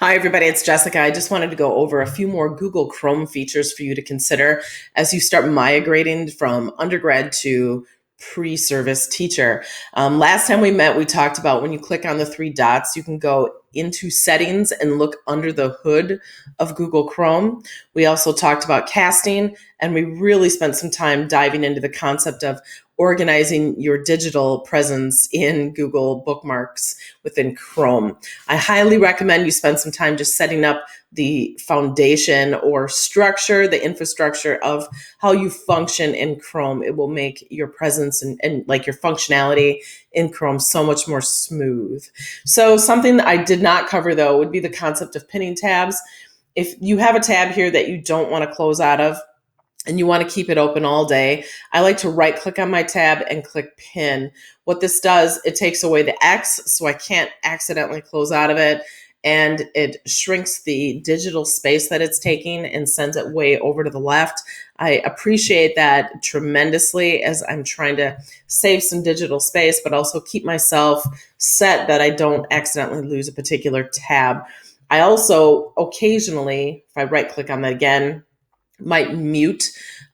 Hi, everybody. It's Jessica. I just wanted to go over a few more Google Chrome features for you to consider as you start migrating from undergrad to pre-service teacher. Last time we met, we talked about when you click on the three dots, you can go into settings and look under the hood of Google Chrome. We also talked about casting, and we really spent some time diving into the concept of organizing your digital presence in Google bookmarks within Chrome. I highly recommend you spend some time just setting up the foundation or structure, the infrastructure of how you function in Chrome. It will make your presence and like your functionality in Chrome so much more smooth. So something that I did not cover though would be the concept of pinning tabs. If you have a tab here that you don't want to close out of, and you want to keep it open all day, I like to right click on my tab and click pin. What this does, it takes away the X so I can't accidentally close out of it, and it shrinks the digital space that it's taking and sends it way over to the left. I appreciate that tremendously as I'm trying to save some digital space, but also keep myself set that I don't accidentally lose a particular tab. I also occasionally, if I right click on that again, might mute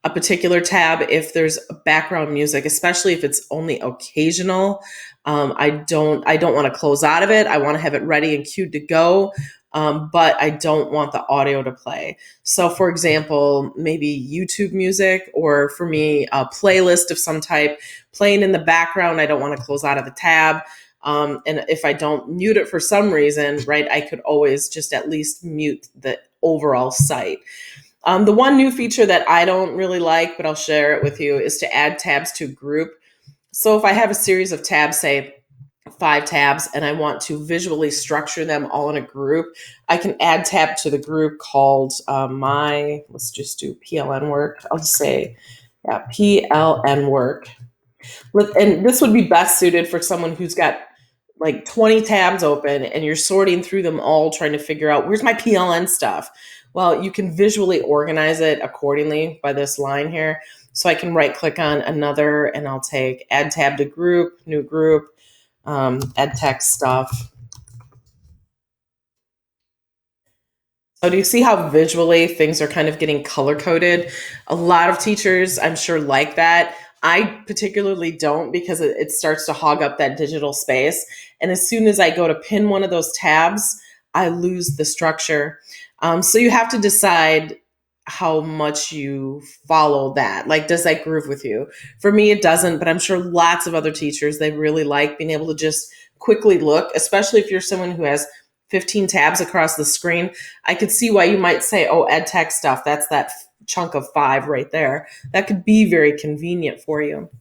a particular tab if there's background music, especially if it's only occasional. I don't want to close out of it. I want to have it ready and queued to go. But I don't want the audio to play. So, for example, maybe YouTube music, or for me, a playlist of some type playing in the background. I don't want to close out of the tab. And if I don't mute it for some reason, right, I could always just at least mute the overall site. The one new feature that I don't really like, but I'll share it with you, is to add tabs to group. So if I have a series of tabs, say 5 tabs, and I want to visually structure them all in a group, I can add tab to the group called let's just do PLN work. I'll just say, yeah, PLN work. And this would be best suited for someone who's got like 20 tabs open and you're sorting through them all trying to figure out where's my PLN stuff. Well, you can visually organize it accordingly by this line here. So I can right click on another and I'll take add tab to group, new group, ed tech stuff. So do you see how visually things are kind of getting color coded? A lot of teachers, I'm sure, like that. I particularly don't, because it starts to hog up that digital space. And as soon as I go to pin one of those tabs, I lose the structure. So you have to decide how much you follow that. Like, does that groove with you? For me, it doesn't, but I'm sure lots of other teachers, they really like being able to just quickly look, especially if you're someone who has 15 tabs across the screen. I could see why you might say, oh, ed tech stuff, that's that chunk of 5 right there. That could be very convenient for you.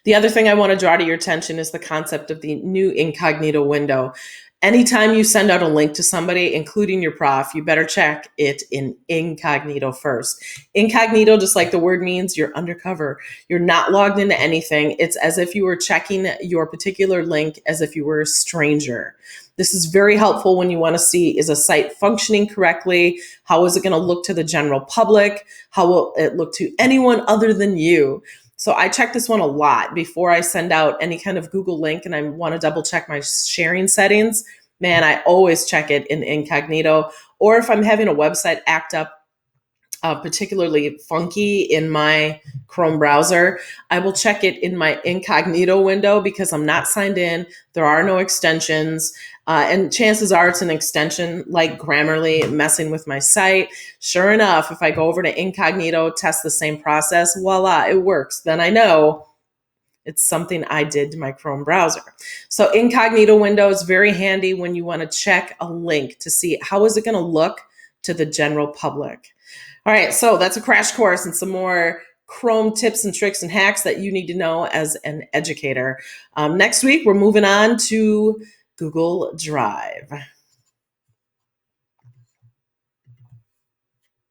The other thing I want to draw to your attention is the concept of the new incognito window. Anytime you send out a link to somebody, including your prof, you better check it in incognito first. Incognito, just like the word means, you're undercover. You're not logged into anything. It's as if you were checking your particular link as if you were a stranger. This is very helpful when you want to see, is a site functioning correctly? How is it going to look to the general public? How will it look to anyone other than you? So I check this one a lot before I send out any kind of Google link and I want to double check my sharing settings. Man, I always check it in incognito. Or if I'm having a website act up particularly funky in my Chrome browser, I will check it in my incognito window because I'm not signed in. There are no extensions. And chances are it's an extension like Grammarly messing with my site. Sure enough, if I go over to incognito, test the same process, voila, it works. Then I know it's something I did to my Chrome browser. So incognito window is very handy when you want to check a link to see how is it going to look to the general public. All right, so that's a crash course and some more Chrome tips and tricks and hacks that you need to know as an educator. Next week, we're moving on to Google Drive.